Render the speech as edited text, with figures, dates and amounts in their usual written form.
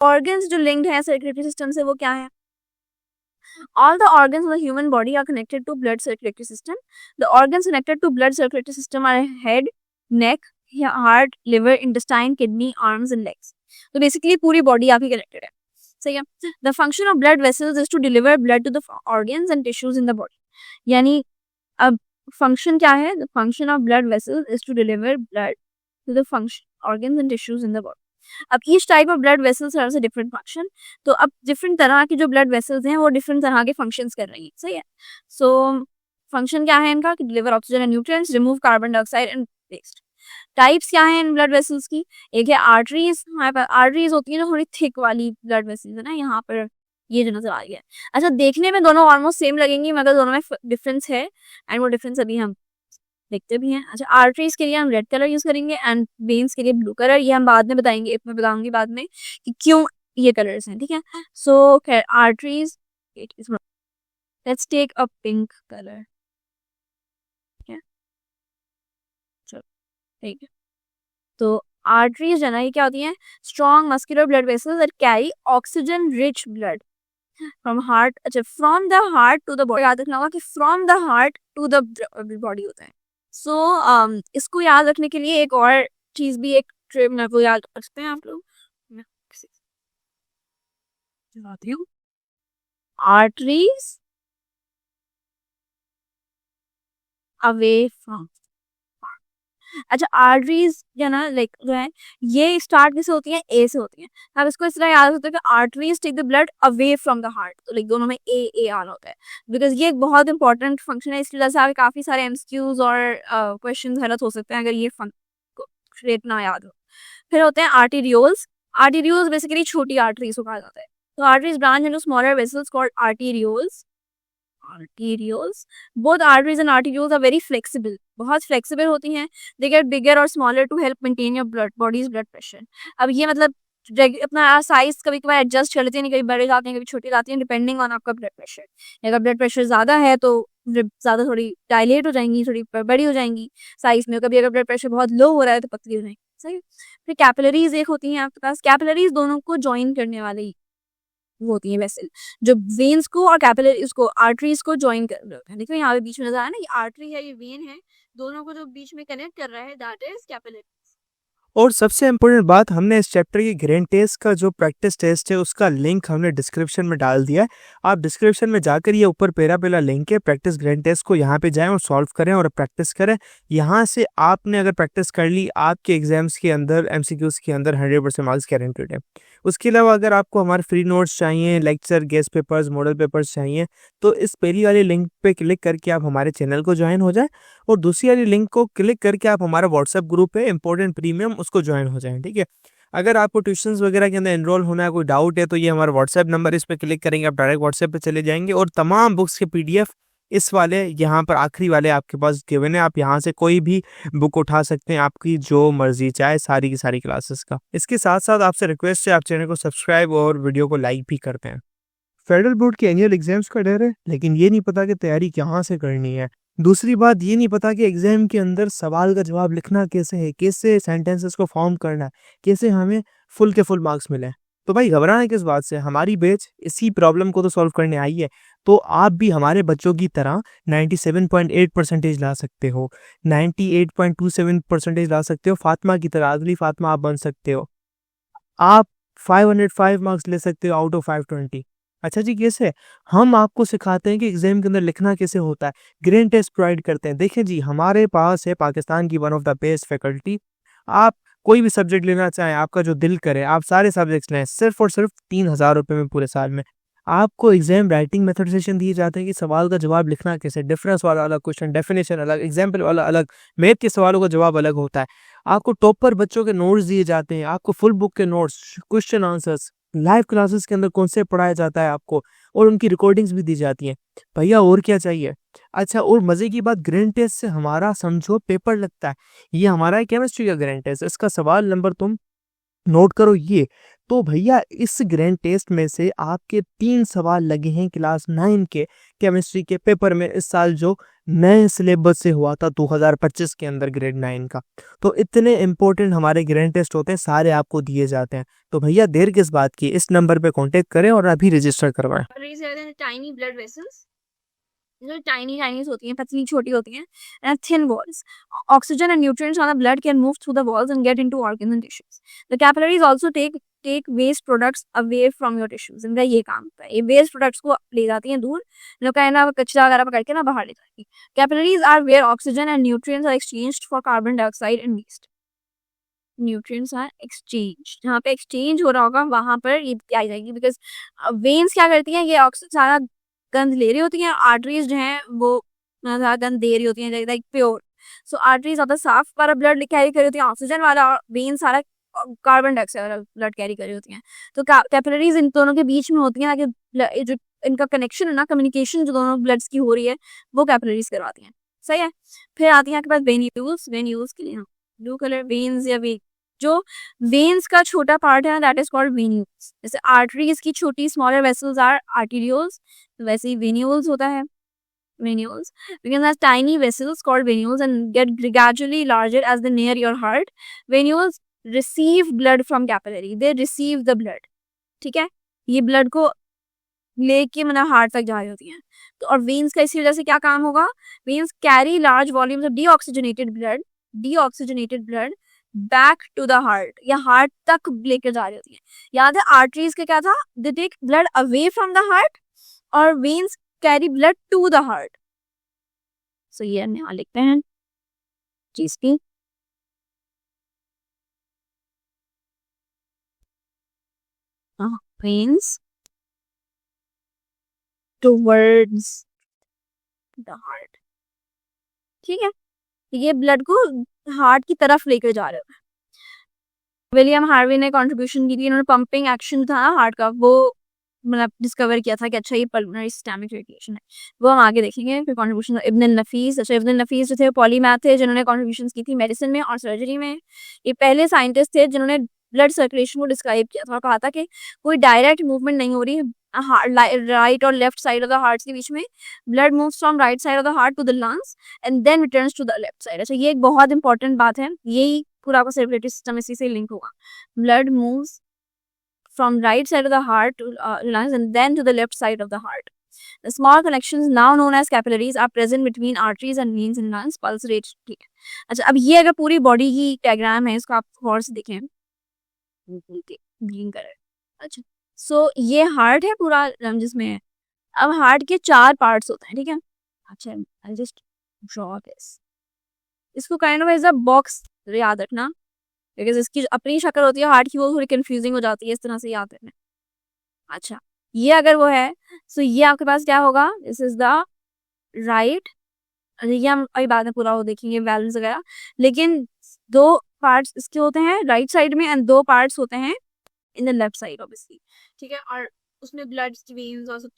Organs जो linked है circulatory system से वो क्या है? All the organs of the human body are connected to blood circulatory system. The organs connected to blood circulatory system are head, neck, heart, liver, intestine, kidney, arms and legs. तो basically पूरी body आपकी connected है. सही है. The function of blood vessels is to deliver blood to the organs and tissues in the body. यानी अब function क्या है? The function of blood vessels is to deliver blood to the function organs and tissues in the body. अब each type of blood vessels have a different function. तो अब different तरह की जो ब्लड वेसल्स हैं वो डिफरेंट तरह के फंक्शंस कर रही हैं. सही है. सो फंक्शन क्या है इनका कि deliver oxygen and nutrients, remove carbon dioxide and waste. Types क्या है इन ब्लड वेसल्स की? एक है आर्टरीज. हमारे पास आर्टरीज होती है जो थोड़ी थिक वाली ब्लड वेसल्स है ना, यहाँ पर ये जो नजर आ रही है. अच्छा, देखने में दोनों ऑलमोस्ट सेम लगेंगी मगर दोनों में डिफरेंस है एंड वो डिफरेंस अभी हम देखते भी हैं. अच्छा, आर्टरीज के लिए हम रेड कलर यूज करेंगे एंड वेन्स के लिए ब्लू कलर. ये हम बाद में बताएंगे, मैं बताऊंगी बाद में कि क्यों ये कलर्स हैं. ठीक है. So arteries, let's take a pink colour. ठीक है, चलो ठीक है. तो आर्टरीज जो है ना, ये क्या होती हैं? Strong muscular blood vessels that carry oxygen rich blood from heart. अच्छा, from the heart to the body. याद रखना होगा कि from the heart to the body होता है. सो इसको याद रखने के लिए एक और चीज भी, एक ट्रिप में वो याद रख सकते हैं आप लोग. मैं बताती हूँ. Arteries away from. अच्छा, आर्टरीज जो ना लाइक जो है ये स्टार्ट कैसे होती है? ए से होती है. आप इसको इस तरह याद रखते हो कि arteries take the blood away from the heart. तो लाइक दोनों में ए आना होता है बिकॉज ये एक बहुत इंपॉर्टेंट फंक्शन है. इसकी वजह से आपके काफी सारे एमसीक्यूज और क्वेश्चन गलत हो सकते हैं अगर ये रेट ना याद हो. फिर होते हैं आर्टीरियोल्स. आर्टीरियोल्स बेसिकली छोटी आर्टरीज को कहा जाता है. तो arteries branch into smaller vessels called arterioles. arterioles. Both arteries and arterioles are very flexible. बहुत flexible होती हैं. They get bigger or smaller to help maintain your body's blood pressure. अब ये मतलब अपना साइज कभी कभी एडजस्ट कर लेते हैं, कभी बड़े जाते हैं कभी छोटे जाते हैं डिपेंडिंग ऑन आपका ब्लड प्रेशर. अगर ब्लड प्रेशर ज़्यादा है तो ज़्यादा थोड़ी डायलेट हो जाएंगी, थोड़ी बड़ी हो जाएंगी साइज में. कभी अगर ब्लड प्रेशर बहुत लो हो रहा है तो पतली हो जाएंगी. सही. फिर कैपिलरीज एक होती हैं आपके पास. कैपिलरीज दोनों को ज्वाइन करने वाली वो होती है वेसल जो वेन्स को और कैपिलरीज को, आर्टरीज को ज्वाइन कर रहे होते हैं. देखो यहाँ पे बीच में नजर आ रहा है ना, ये आर्टरी है, ये वेन है, दोनों को जो बीच में कनेक्ट कर रहा है दैट इज कैपिलरी. और सबसे इम्पोर्टेंट बात, हमने इस चैप्टर की ग्रेन टेस्ट का जो प्रैक्टिस टेस्ट है उसका लिंक हमने डिस्क्रिप्शन में डाल दिया है. आप डिस्क्रिप्शन में जाकर ये ऊपर पहला लिंक है प्रैक्टिस ग्रेन टेस्ट को, यहाँ पे जाएं और सॉल्व करें और प्रैक्टिस करें. यहाँ से आपने अगर प्रैक्टिस कर ली, आपके एग्जाम्स के अंदर एमसीक्यूज के अंदर 100% मार्क्स गारंटेड है. उसके अलावा अगर आपको हमारे फ्री नोट्स चाहिए, lecture, guest papers, model papers चाहिए तो इस पहली वाली लिंक पे क्लिक करके आप हमारे चैनल को ज्वाइन हो जाए और दूसरी वाली लिंक को क्लिक करके आप हमारा व्हाट्सएप ग्रुप है इंपॉर्टेंट प्रीमियम, उसको ज्वाइन हो जाएं. ठीक है. अगर आपको ट्यूशंस वगैरह के अंदर एनरोल होना है, कोई डाउट है तो ये हमारा व्हाट्सएप नंबर, इस पर क्लिक करेंगे आप डायरेक्ट व्हाट्सएप पे चले जाएंगे और तमाम बुक्स के पीडीएफ इस वाले यहाँ पर आखिरी वाले आपके पास गिवन है. आप यहाँ से कोई भी बुक उठा सकते हैं, आपकी जो मर्जी चाहे, सारी की सारी क्लासेस का. इसके साथ साथ आपसे रिक्वेस्ट है आप चैनल को सब्सक्राइब और वीडियो को लाइक भी करते हैं. फेडरल बोर्ड के एनुअल एग्जाम्स का डर है लेकिन ये नहीं पता कि तैयारी कहाँ से करनी है. दूसरी बात, ये नहीं पता कि एग्जाम के अंदर सवाल का जवाब लिखना कैसे है, कैसे सेंटेंसेस को फॉर्म करना है, कैसे हमें फुल के फुल मार्क्स मिले. तो भाई घबराना किस बात से, हमारी बैच इसी प्रॉब्लम को तो सॉल्व करने आई है. तो आप भी हमारे बच्चों की तरह 97.8% ला सकते हो, 98.27% ला सकते हो. फातिमा की तरह, अगली फातिमा आप बन सकते हो. आप 505 मार्क्स ले सकते हो आउट ऑफ 520. अच्छा जी, कैसे? हम आपको सिखाते हैं कि एग्जाम के अंदर लिखना कैसे होता है, ग्रेन टेस्ट प्रोवाइड करते हैं. देखिए जी, हमारे पास है पाकिस्तान की one of the best faculty. आप कोई भी सब्जेक्ट लेना चाहें, आपका जो दिल करे, आप सारे सब्जेक्ट्स लें सिर्फ और सिर्फ 3,000 रुपये में पूरे साल में. आपको एग्जाम राइटिंग मेथड दिए जाते हैं कि सवाल का जवाब लिखना कैसे, डिफरेंस वाला अलग क्वेश्चन, डेफिनेशन अलग, एग्जाम्पल वाला अलग, मैथ के सवालों का जवाब अलग होता है. आपको टॉपर बच्चों के नोट्स दिए जाते हैं, आपको फुल बुक के notes, question answers, live classes के अंदर कॉन्सेप्ट पढ़ाया जाता है आपको और उनकी रिकॉर्डिंग्स भी दी जाती हैं. भैया और क्या चाहिए. अच्छा, और मजे की बात, ग्रेन टेस्ट से हमारा समझो पेपर लगता है. ये हमारा है केमिस्ट्री का ग्रेन टेस्ट. इसका सवाल नंबर तुम नोट करो ये। तो भैया इस ग्रैंड टेस्ट में से आपके 3 सवाल लगे हैं क्लास 9 के केमिस्ट्री के पेपर में इस साल जो नए सिलेबस से हुआ था 2025 के अंदर ग्रेड 9 का। तो इतने इंपॉर्टेंट हमारे ग्रैंड टेस्ट होते हैं, सारे आपको दिए जाते हैं। तो भैया देर किस बात की, इस नंबर पे कांटेक्ट करें और अभी रजिस्टर करवाएं। टाइनी ब्लड वेसल्स जो टाइनी होती हैं, पतली छोटी होती हैं, and thin walls. Oxygen and nutrients on the blood can move through the walls and get into organs and tissues. The capillaries also take waste products away from your tissues. इनका ये काम होता है, ये waste products को ले जाती हैं दूर, जो का है ना कचरा वगैरह पकड़ के ना बाहर ले जाती हैं. Capillaries are where oxygen and nutrients are exchanged for carbon dioxide and waste. Nutrients are exchange, जहाँ पे एक्सचेंज हो रहा होगा वहां पर ये आ जाएगी, बिकॉज वेन्स क्या करती हैं, ये सारा गंद ले रही होती हैं, आर्टरीज जो हैं वो सारा गंद दे रही होती हैं लाइक प्योर। सो आर्टरीज ज्यादा साफ वाला ब्लड कैरी कर रही होती है ऑक्सीजन वाला, और वेन सारा कार्बन डाइऑक्साइड वाला ब्लड कैरी कर रही होती हैं। तो कैपिलरीज इन दोनों के बीच में होती हैं, ताकि जो इनका कनेक्शन है ना, कम्युनिकेशन जो दोनों ब्लड्स की हो रही है वो कैपिलरीज करवाती हैं। सही है। फिर आती है आपके पास वेन्यूल्स के लिए ब्लू कलर वेन्स या जो वेन्स का छोटा पार्ट है दैट इज कॉल्ड वेन्यूल्स। जैसे आर्टरीज की छोटी स्मॉलर वेसल्स आर आर्टेरियोल्स, वैसे ही वेन्यूल्स होता है venules. We can have tiny vessels called venules and get gradually larger as they near your heart. Venules receive blood from capillary. They receive the blood. ठीक है, ये blood को लेके मतलब heart तक जा रही होती हैं। तो और वेन्स का इसी वजह से क्या काम होगा, veins carry large volumes of deoxygenated blood back to the heart, या हार्ट तक लेकर जा रही होती है। याद है आर्टरीज का क्या था, they take blood away from the heart, और veins carry blood to the heart. So ये हम यहाँ लिखते हैं चीज की वेन्स टुवर्ड्स द हार्ट। ठीक है, ये ब्लड को हार्ट की तरफ लेकर जा रहे हैं। विलियम हार्वी ने कंट्रीब्यूशन की थी, इन्होंने पंपिंग एक्शन था ना हार्ट का, वो मतलब डिस्कवर किया था कि अच्छा ये पल्मोनरी सिस्टमिक रेडिएशन है। वो हम आगे देखेंगे। फिर कंट्रीब्यूशन इब्न नफीस, अच्छा इब्न नफीस जो थे पॉलीमैथ थे, जिन्होंने कंट्रीब्यूशन की थी मेडिसिन में और सर्जरी में। ये पहले साइंटिस्ट थे जिन्होंने ब्लड सर्कुलेशन को डिस्क्राइब किया था और कहा था कि कोई डायरेक्ट मूवमेंट नहीं हो रही राइट और left side of the heart के बीच में। Blood moves from right side of the heart to the lungs and then returns to the left side. अच्छा ये एक बहुत इंपॉर्टेंट बात है, यही पूरा आपका सर्कुलेटरी सिस्टम इसी से लिंक होगा। Blood moves from right side of the heart to lungs and then to the left side of the heart. The small connections now known as capillaries are present between arteries and veins in lungs. Pulse rate ठीक है। अच्छा अब ये अगर पूरी body की diagram है, इसको आप गौर से देखें, ग्रीन कलर। अच्छा सो ये हार्ट है पूरा जिसमें है। अब हार्ट के 4 पार्ट्स होते हैं, ठीक है। अच्छा आई जस्ट ड्रॉ दिस, इसको kind of as a box याद रखना, बिकॉज इसकी अपनी शक्ल होती है हार्ट की, वो थोड़ी कंफ्यूजिंग हो जाती है इस तरह से याद रखना। अच्छा ये अगर वो है, सो ये आपके पास क्या होगा, दिस इज द राइट, ये हम अभी बाद में पूरा वो देखेंगे बैलेंस वगैरह, लेकिन 2 पार्ट्स इसके होते हैं राइट साइड में एंड 2 पार्ट्स होते हैं in the left side obviously. ठीक है, और उसमें ब्लड की वेन्स और सब